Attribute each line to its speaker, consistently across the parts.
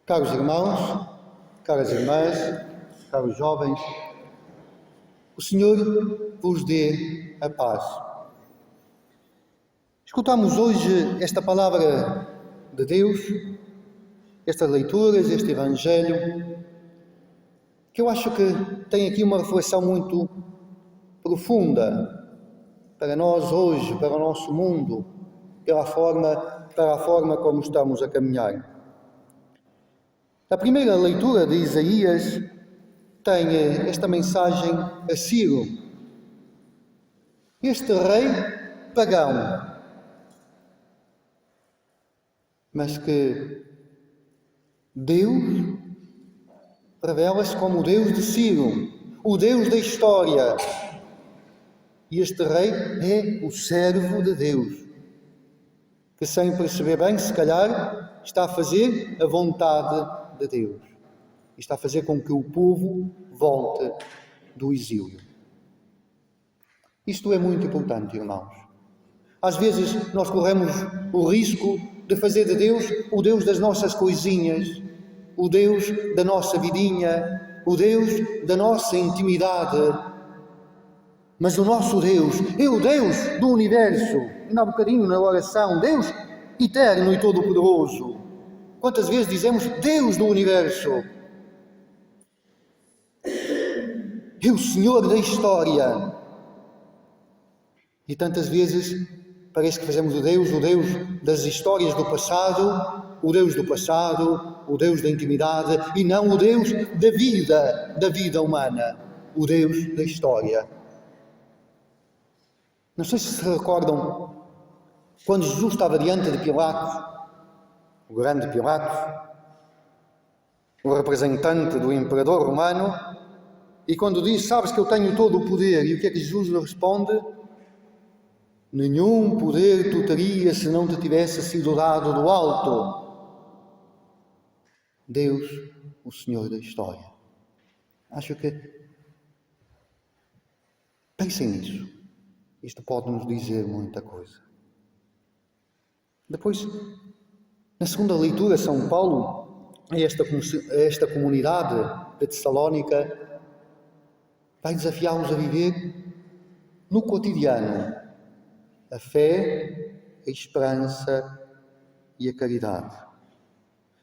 Speaker 1: Caros irmãos, caras irmãs, caros jovens, o Senhor vos dê a paz. Escutamos hoje esta palavra de Deus, estas leituras, este Evangelho, que eu acho que tem aqui uma reflexão muito profunda para nós hoje, para o nosso mundo, para a forma como estamos a caminhar. A primeira leitura de Isaías tem esta mensagem a Ciro, este rei pagão, mas que Deus revela-se como o Deus de Ciro, o Deus da história. E este rei é o servo de Deus, que sem perceber bem, se calhar, está a fazer a vontade de Deus. E está a fazer com que o povo volte do exílio. Isto é muito importante, irmãos. Às vezes nós corremos o risco de fazer de Deus o Deus das nossas coisinhas, o Deus da nossa vidinha, o Deus da nossa intimidade. Mas o nosso Deus é o Deus do universo. Ainda há bocadinho na oração, Deus eterno e todo-poderoso. Quantas vezes dizemos Deus do universo? É o Senhor da história. E tantas vezes parece que fazemos o Deus das histórias do passado, o Deus da intimidade, e não o Deus da vida humana, o Deus da história. Não sei se recordam, quando Jesus estava diante de Pilatos, o grande Pilatos, o representante do imperador romano, e quando diz, sabes que eu tenho todo o poder, e o que é que Jesus lhe responde? Nenhum poder tu terias se não te tivesse sido dado do alto. Deus, o Senhor da história. Acho que pensem nisso. Isto pode nos dizer muita coisa. Depois, na segunda leitura, São Paulo, a esta comunidade de Tessalónica, vai desafiá-los a viver no cotidiano a fé, a esperança e a caridade.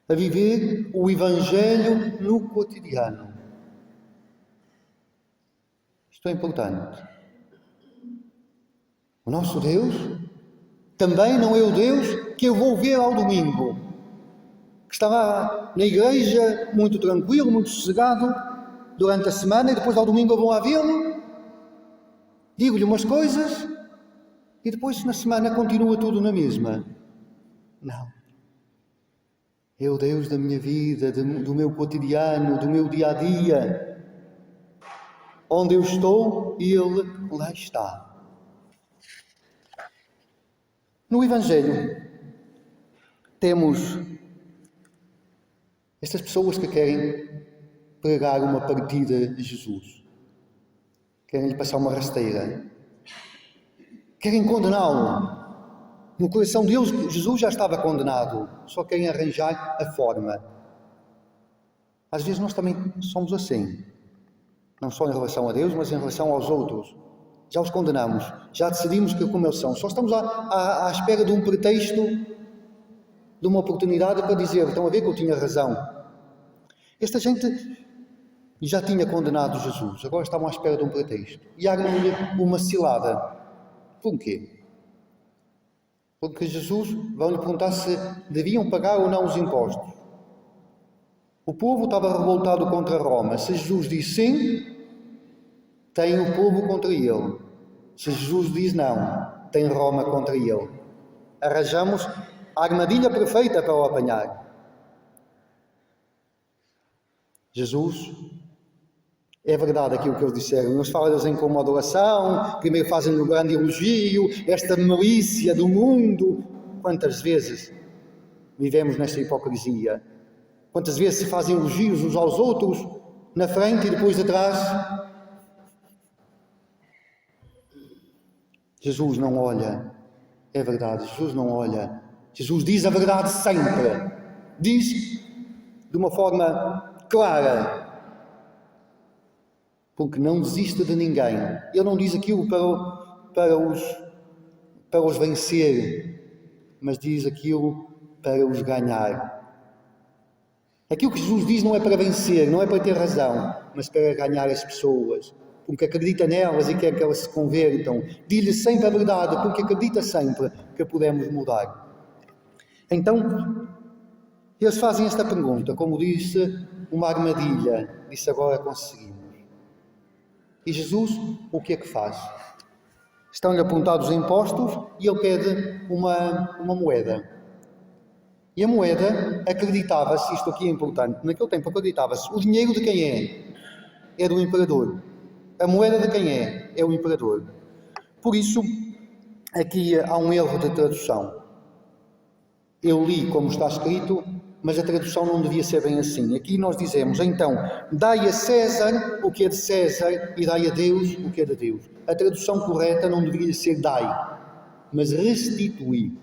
Speaker 1: A viver o Evangelho no cotidiano. Isto é importante. O nosso Deus também não é o Deus que eu vou ver ao domingo, que está lá na igreja muito tranquilo, muito sossegado durante a semana, e depois ao domingo eu vou lá vê-lo, digo-lhe umas coisas e depois na semana continua tudo na mesma. Não. É o Deus da minha vida, do meu cotidiano, do meu dia-a-dia. Onde eu estou, Ele lá está. No Evangelho, temos estas pessoas que querem pregar uma partida de Jesus. Querem-lhe passar uma rasteira. Querem condená-lo. No coração deles, Jesus já estava condenado. Só querem arranjar a forma. Às vezes nós também somos assim. Não só em relação a Deus, mas em relação aos outros. Já os condenamos. Já decidimos que como eles são. Só estamos à espera de um pretexto, de uma oportunidade para dizer, estão a ver que eu tinha razão. Esta gente já tinha condenado Jesus. Agora estavam à espera de um pretexto. E armam-lhe uma cilada. Por quê? Porque Jesus vão-lhe perguntar se deviam pagar ou não os impostos. O povo estava revoltado contra Roma. Se Jesus diz sim, tem o povo contra ele. Se Jesus diz não, tem Roma contra ele. Arranjamos a armadilha perfeita para o apanhar. Jesus, é verdade aquilo que eles disseram, eles falam em como adoração, primeiro fazem um grande elogio, esta malícia do mundo. Quantas vezes vivemos nesta hipocrisia? Quantas vezes se fazem elogios uns aos outros, na frente e depois atrás? Jesus não olha, é verdade, Jesus não olha. Jesus diz a verdade sempre. Diz de uma forma clara. Porque não desista de ninguém. Ele não diz aquilo para os vencer, mas diz aquilo para os ganhar. Aquilo que Jesus diz não é para vencer, não é para ter razão, mas para ganhar as pessoas. Porque acredita nelas e quer que elas se convertam. Diz-lhes sempre a verdade, porque acredita sempre que podemos mudar. Então, eles fazem esta pergunta, como disse, uma armadilha. Disse: agora conseguimos. E Jesus, o que é que faz? Estão-lhe apontados os impostos e ele pede uma moeda. E a moeda, acreditava-se, isto aqui é importante, naquele tempo acreditava-se, o dinheiro de quem é? É do imperador. A moeda de quem é? É o imperador. Por isso, aqui há um erro de tradução. Eu li como está escrito, mas a tradução não devia ser bem assim. Aqui nós dizemos, então, dai a César o que é de César e dai a Deus o que é de Deus. A tradução correta não deveria ser dai, mas restitui.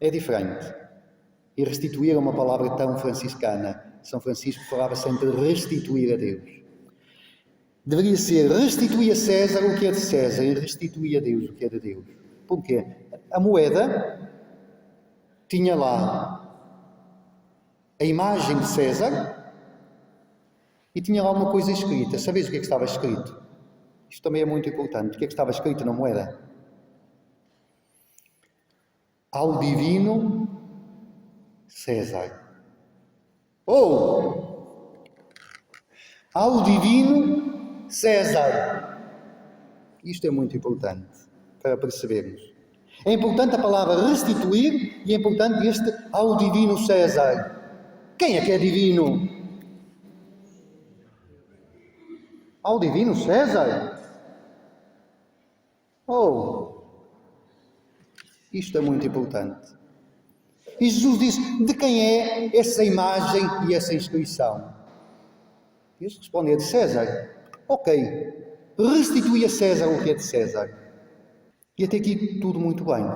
Speaker 1: É diferente. E restituir é uma palavra tão franciscana. São Francisco falava sempre de restituir a Deus. Deveria ser restituir a César o que é de César e restituir a Deus o que é de Deus. Porquê? A moeda tinha lá a imagem de César e tinha lá uma coisa escrita. Sabeis o que é que estava escrito? Isto também é muito importante. O que é que estava escrito na moeda? Ao divino César. Ou ao divino César. Isto é muito importante para percebermos. É importante a palavra restituir e é importante este ao divino César. Quem é que é divino? Ao divino César? Isto é muito importante. E Jesus disse, de quem é essa imagem e essa inscrição? E eles respondem, é de César. Ok, restitui a César o que é de César. E até aqui tudo muito bem.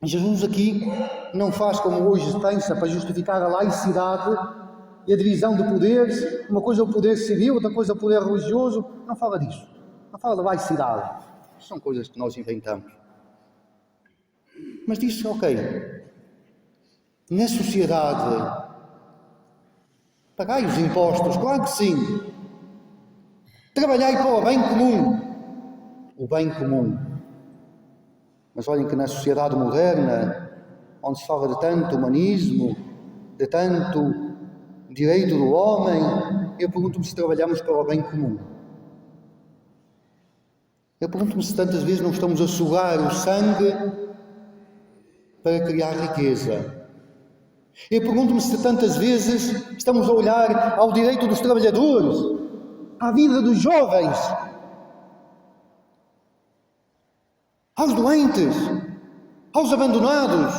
Speaker 1: Jesus aqui não faz como hoje se pensa para justificar a laicidade e a divisão de poderes. Uma coisa é o poder civil, outra coisa é o poder religioso. Não fala disso. Não fala da laicidade. São coisas que nós inventamos. Mas diz, ok, na sociedade, pagai os impostos, claro que sim. Trabalhai para o bem comum. O bem comum. Mas olhem que na sociedade moderna, onde se fala de tanto humanismo, de tanto direito do homem, eu pergunto-me se trabalhamos para o bem comum. Eu pergunto-me se tantas vezes não estamos a sugar o sangue para criar riqueza. Eu pergunto-me se tantas vezes estamos a olhar ao direito dos trabalhadores, à vida dos jovens, aos doentes, aos abandonados.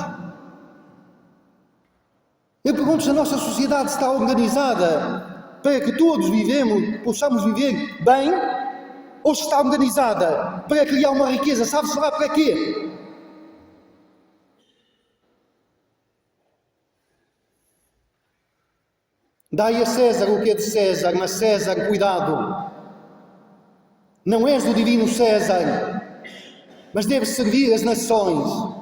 Speaker 1: Eu pergunto se a nossa sociedade está organizada para que todos possamos viver bem, ou se está organizada para criar uma riqueza, sabe-se lá para quê? Dai a César o que é de César, mas César, cuidado, não és do divino César, mas deves servir as nações.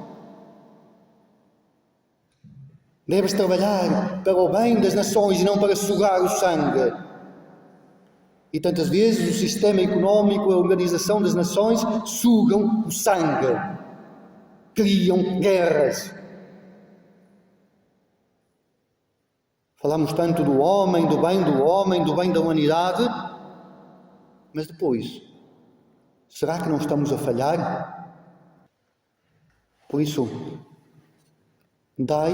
Speaker 1: Deves trabalhar para o bem das nações e não para sugar o sangue. E tantas vezes o sistema económico, a organização das nações sugam o sangue, criam guerras. Falamos tanto do homem, do bem da humanidade, mas depois, será que não estamos a falhar? Por isso, dai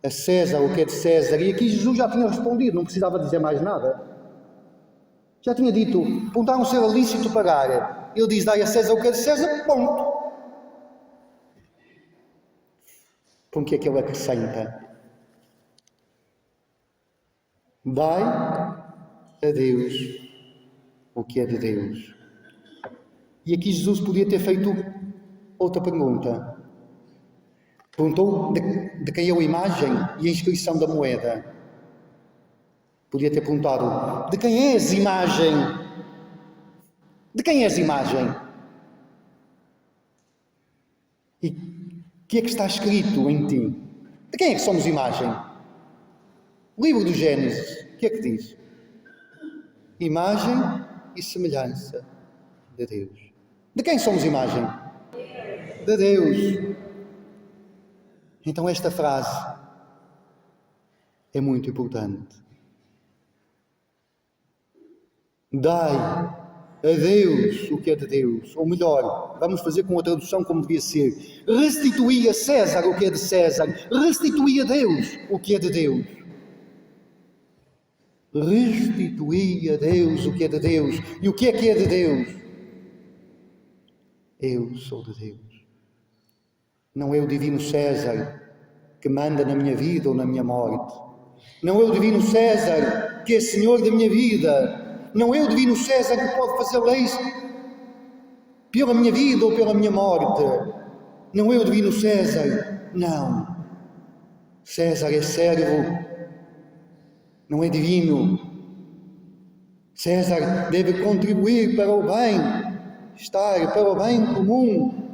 Speaker 1: a César o que é de César. E aqui Jesus já tinha respondido, não precisava dizer mais nada. Já tinha dito, perguntaram se era lícito pagar. Ele diz, dai a César o que é de César, ponto. Porque é que ele acrescenta? Dai a Deus o que é de Deus. E aqui Jesus podia ter feito outra pergunta. Perguntou de quem é a imagem e a inscrição da moeda. Podia ter perguntado: de quem és imagem? De quem és imagem? E o que é que está escrito em ti? De quem é que somos imagem? O livro do Gênesis, o que é que diz? Imagem e semelhança de Deus. De quem somos imagem? De Deus. Então esta frase é muito importante. Dai a Deus o que é de Deus. Ou melhor, vamos fazer com a tradução como devia ser. Restitui a César o que é de César. Restitui a Deus o que é de Deus. Restitui a Deus o que é de Deus. E o que é de Deus? Eu sou de Deus. Não é o divino César que manda na minha vida ou na minha morte. Não é o divino César que é senhor da minha vida. Não é o divino César que pode fazer leis pela minha vida ou pela minha morte. Não é o divino César. Não. César é servo. Não é divino. César deve contribuir para o bem, estar para o bem comum.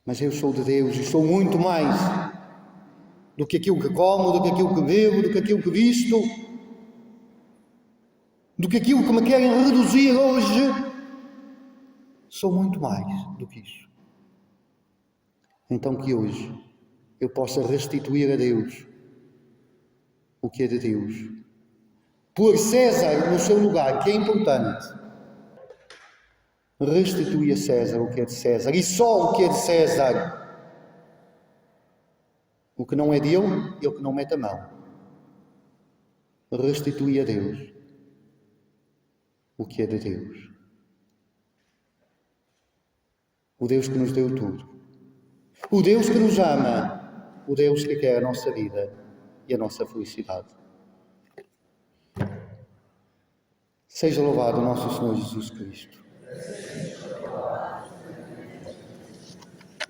Speaker 1: Mas eu sou de Deus e sou muito mais do que aquilo que como, do que aquilo que bebo, do que aquilo que visto, do que aquilo que me querem reduzir hoje. Sou muito mais do que isso. Então que hoje eu possa restituir a Deus o que é de Deus. Pôr César no seu lugar, que é importante. Restituir a César o que é de César, e só o que é de César. O que não é dele, ele que não mete a mão. Restituir a Deus o que é de Deus. O Deus que nos deu tudo. O Deus que nos ama. O Deus que quer a nossa vida e a nossa felicidade. Seja louvado o nosso Senhor Jesus Cristo.